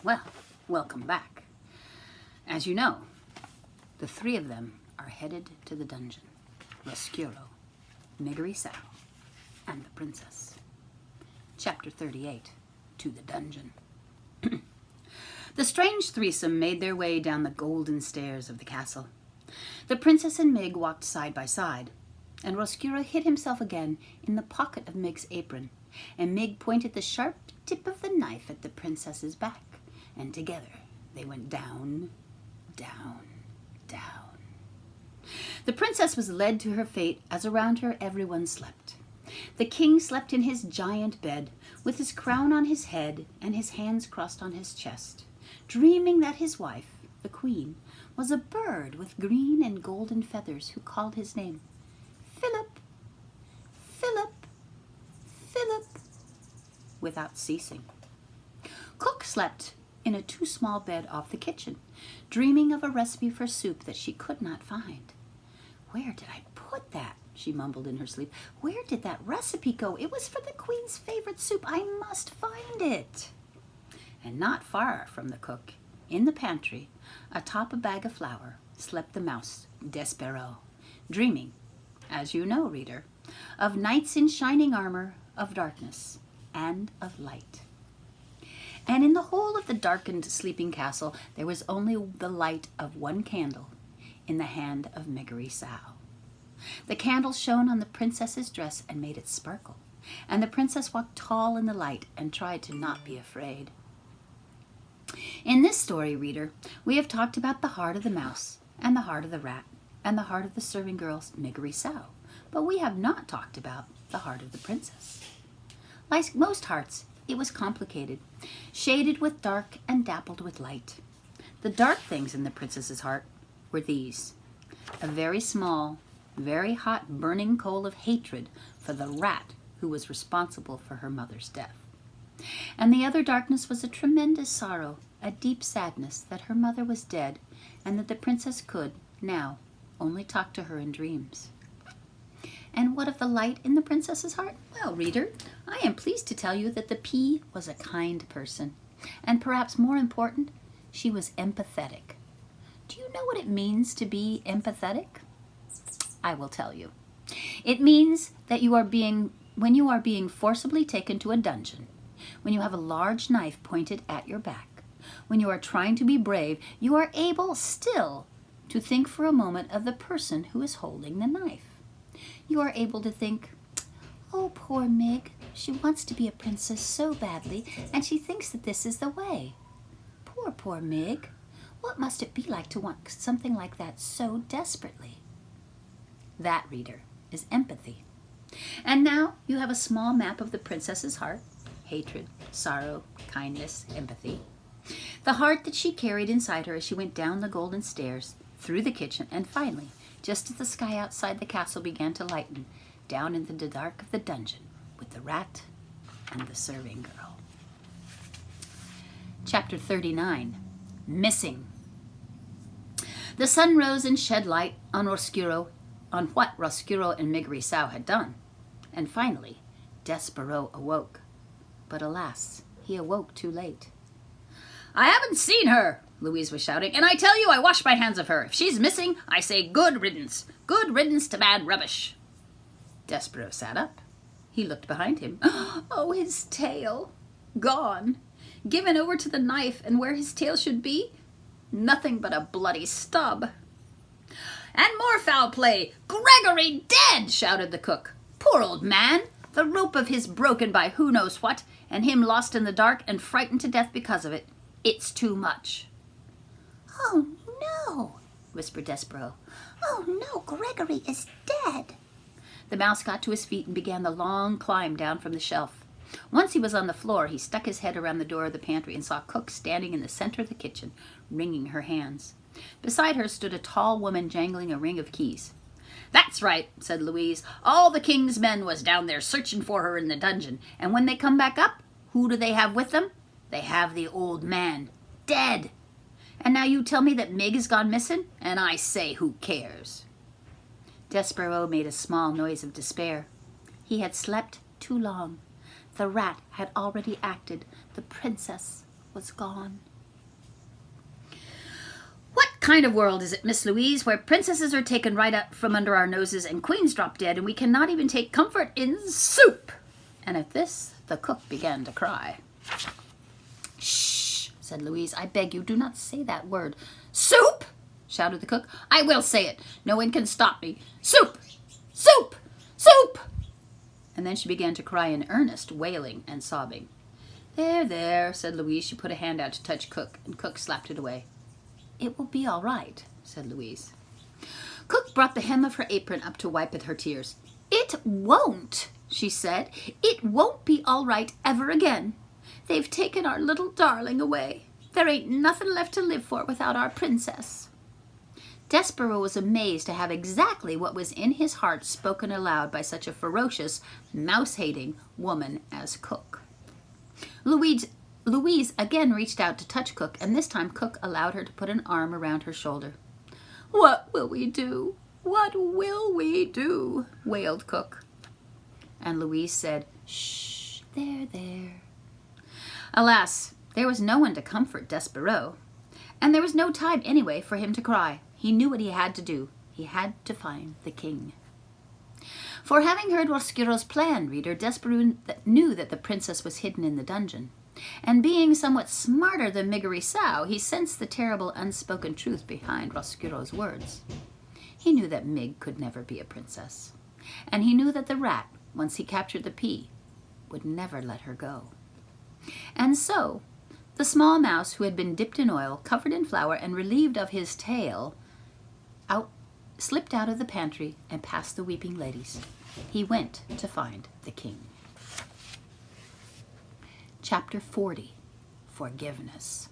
Well, welcome back. As you know, the three of them are headed to the dungeon. Despereaux, Megarry-Sow, and the princess. Chapter 38, To the Dungeon. The strange threesome made their way down the golden stairs of the castle. The princess and Meg walked side by side, and Despereaux hid himself again in the pocket of Meg's apron, and Meg pointed the sharp tip of the knife at the princess's back, and together they went down, down, down. The princess was led to her fate as around her everyone slept. The king slept in his giant bed, with his crown on his head and his hands crossed on his chest, dreaming that his wife, the queen, was a bird with green and golden feathers who called his name, Philip, Philip, Philip, without ceasing. Cook slept in a too small bed off the kitchen, dreaming of a recipe for soup that she could not find. "Where did I put that?" she mumbled in her sleep. "Where did that recipe go? It was for the queen's favorite soup. I must find it." And not far from the cook, in the pantry, atop a bag of flour, slept the mouse, Despereaux, dreaming, as you know, reader, of knights in shining armor, of darkness, and of light. And in the whole of the darkened sleeping castle, there was only the light of one candle in the hand of Megarry-Sow. The candle shone on the princess's dress and made it sparkle, and the princess walked tall in the light and tried to not be afraid. In this story, reader, we have talked about the heart of the mouse, and the heart of the rat, and the heart of the serving girl, Megarry-Sow, but we have not talked about the heart of the princess. Like most hearts, it was complicated, shaded with dark and dappled with light. The dark things in the princess's heart were these: a very small, very hot burning coal of hatred for the rat who was responsible for her mother's death. And the other darkness was a tremendous sorrow, a deep sadness that her mother was dead and that the princess could, now, only talk to her in dreams. And what of the light in the princess's heart? Well, reader, I am pleased to tell you that the pea was a kind person, and perhaps more important, she was empathetic. Do you know what it means to be empathetic? I will tell you. It means that when you are being forcibly taken to a dungeon, when you have a large knife pointed at your back, when you are trying to be brave, you are able still to think for a moment of the person who is holding the knife. You are able to think, "Oh, poor Meg, she wants to be a princess so badly, and she thinks that this is the way. Poor Meg. What must it be like to want something like that so desperately?" That, reader, is empathy. And now you have a small map of the princess's heart: hatred, sorrow, kindness, empathy. The heart that she carried inside her as she went down the golden stairs, through the kitchen, and finally, just as the sky outside the castle began to lighten, down into the dark of the dungeon with the rat and the serving girl. Chapter 39, Missing. The sun rose and shed light on what Despereaux and Megarry-Sow had done. And finally, Despereaux awoke. But alas, he awoke too late. "I haven't seen her," Louise was shouting, "and I tell you I wash my hands of her. If she's missing, I say good riddance. Good riddance to bad rubbish." Despereaux sat up. He looked behind him. Oh, his tail! Gone. Given over to the knife, and where his tail should be, nothing but a bloody stub. "And more foul play! Gregory dead!" shouted the cook. "Poor old man! The rope of his broken by who knows what, and him lost in the dark and frightened to death because of it. It's too much." "Oh, no," whispered Despereaux. "Oh, no, Gregory is dead." The mouse got to his feet and began the long climb down from the shelf. Once he was on the floor, he stuck his head around the door of the pantry and saw Cook standing in the center of the kitchen, wringing her hands. Beside her stood a tall woman jangling a ring of keys. "That's right," said Louise. "All the king's men was down there searching for her in the dungeon, and when they come back up, who do they have with them? They have the old man, dead. And now you tell me that Meg has gone missing, and I say, who cares?" Despereaux made a small noise of despair. He had slept too long. The rat had already acted. The princess was gone. kind of world is it, Miss Louise, where princesses are taken right up from under our noses and queens drop dead, and we cannot even take comfort in soup?" And at this, the cook began to cry. "Shh," said Louise. "I beg you, do not say that word." "Soup!" shouted the cook. "I will say it. No one can stop me. Soup! Soup! Soup!" And then she began to cry in earnest, wailing and sobbing. "There, there," said Louise. She put a hand out to touch Cook, and Cook slapped it away. "It will be all right," said Louise. Cook brought the hem of her apron up to wipe at her tears. "It won't," she said. "It won't be all right ever again. They've taken our little darling away. There ain't nothing left to live for without our princess." Despereaux was amazed to have exactly what was in his heart spoken aloud by such a ferocious, mouse-hating woman as Cook. Louise again reached out to touch Cook, and this time Cook allowed her to put an arm around her shoulder. "What will we do? What will we do?" wailed Cook. And Louise said, "Shh, there, there." Alas, there was no one to comfort Despereaux, and there was no time anyway for him to cry. He knew what he had to do. He had to find the king. For having heard Roscuro's plan, reader, Despereaux knew that the princess was hidden in the dungeon. And being somewhat smarter than Miggery-Sow, he sensed the terrible unspoken truth behind Roscuro's words. He knew that Mig could never be a princess. And he knew that the rat, once he captured the pea, would never let her go. And so, the small mouse who had been dipped in oil, covered in flour, and relieved of his tail, slipped out of the pantry and past the weeping ladies. He went to find the king. Chapter 40, Forgiveness.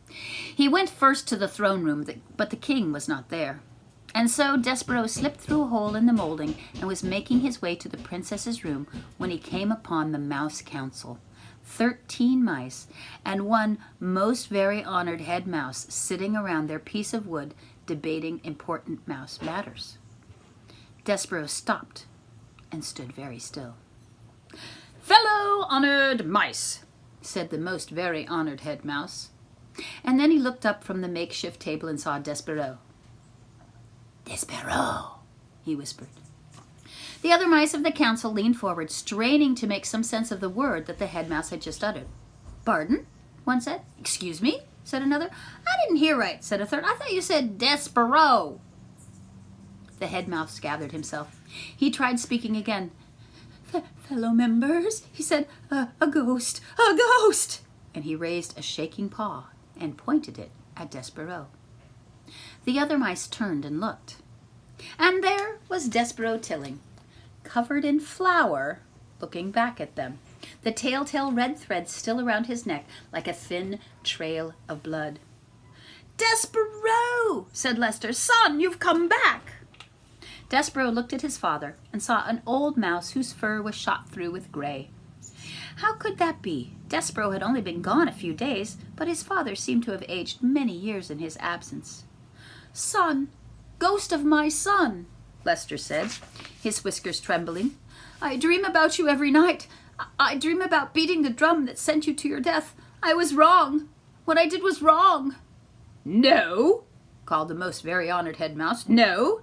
He went first to the throne room, but the king was not there. And so Despereaux slipped through a hole in the molding and was making his way to the princess's room when he came upon the mouse council. 13 mice and one most very honored head mouse sitting around their piece of wood debating important mouse matters. Despereaux stopped and stood very still. "Fellow honored mice," said the most very honored head mouse. And then he looked up from the makeshift table and saw Despereaux. "Despereaux," he whispered. The other mice of the council leaned forward, straining to make some sense of the word that the head mouse had just uttered. "Pardon?" one said. "Excuse me?" said another. "I didn't hear right," said a third. "I thought you said Despereaux." The head mouse gathered himself. He tried speaking again. "Fellow members," he said, a ghost, a ghost!" And he raised a shaking paw and pointed it at Despereaux. The other mice turned and looked. And there was Despereaux Tilling, covered in flour, looking back at them, the telltale red thread still around his neck like a thin trail of blood. "Despereaux," said Lester. "Son, you've come back." Despereaux looked at his father and saw an old mouse whose fur was shot through with gray. How could that be? Despereaux had only been gone a few days, but his father seemed to have aged many years in his absence. "Son, ghost of my son," Lester said, his whiskers trembling. "I dream about you every night. I dream about beating the drum that sent you to your death. I was wrong. What I did was wrong." "No," called the most very honored head mouse. "No."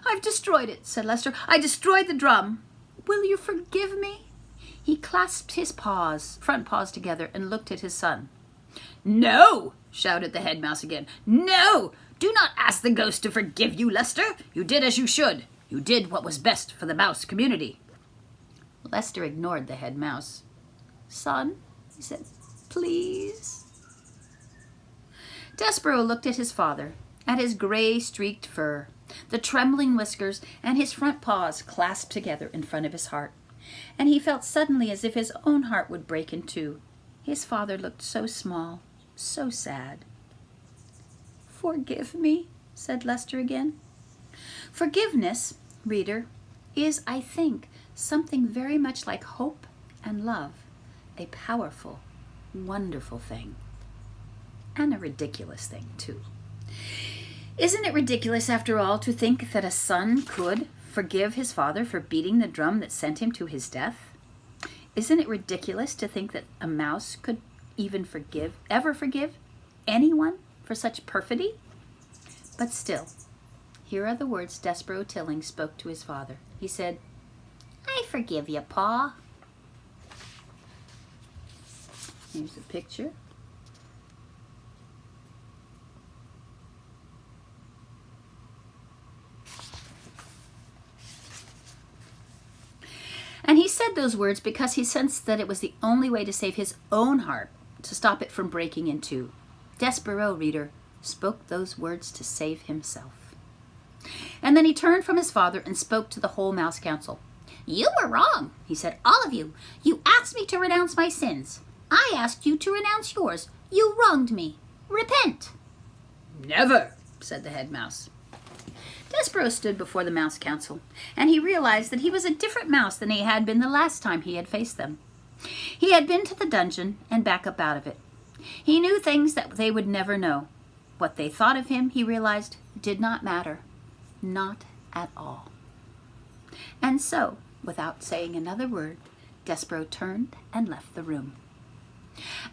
"I've destroyed it," said Lester. "I destroyed the drum. Will you forgive me?" He clasped his front paws together and looked at his son. "No," shouted the head mouse again. "No! Do not ask the ghost to forgive you, Lester. You did as you should. You did what was best for the mouse community." Lester ignored the head mouse. "Son," he said, "please." Despereaux looked at his father, at his gray-streaked fur, the trembling whiskers, and his front paws clasped together in front of his heart. And he felt suddenly as if his own heart would break in two. His father looked so small, so sad. "Forgive me," said Lester again. Forgiveness, reader, is, I think, something very much like hope and love, a powerful, wonderful thing. And a ridiculous thing, too. Isn't it ridiculous, after all, to think that a son could forgive his father for beating the drum that sent him to his death? Isn't it ridiculous to think that a mouse could even ever forgive anyone for such perfidy? But still, here are the words Despereaux Tilling spoke to his father. He said, "I forgive you, Pa." Here's a picture. And he said those words because he sensed that it was the only way to save his own heart, to stop it from breaking in two. Despereaux, reader, spoke those words to save himself. And then he turned from his father and spoke to the whole Mouse Council. "You were wrong," he said, "all of you. You asked me to renounce my sins. I asked you to renounce yours. You wronged me. Repent." "Never," said the head mouse. Despereaux stood before the Mouse Council, and he realized that he was a different mouse than he had been the last time he had faced them. He had been to the dungeon and back up out of it. He knew things that they would never know. What they thought of him, he realized, did not matter. Not at all. And so, without saying another word, Despereaux turned and left the room.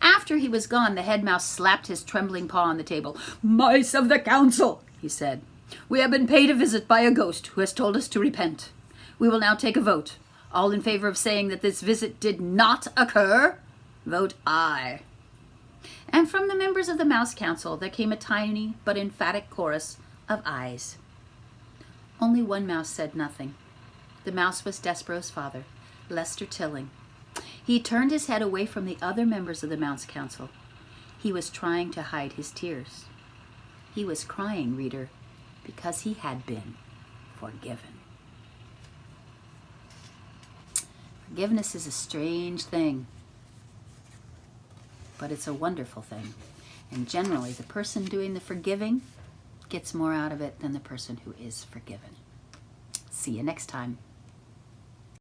After he was gone, the head mouse slapped his trembling paw on the table. "Mice of the council," he said, "we have been paid a visit by a ghost who has told us to repent. We will now take a vote. All in favor of saying that this visit did not occur, vote aye." And from the members of the Mouse Council there came a tiny but emphatic chorus of ayes. Only one mouse said nothing. The mouse was Despereaux's father, Lester Tilling. He turned his head away from the other members of the Mouse Council. He was trying to hide his tears. He was crying, reader, because he had been forgiven. Forgiveness is a strange thing, but it's a wonderful thing. And generally, the person doing the forgiving gets more out of it than the person who is forgiven. See you next time.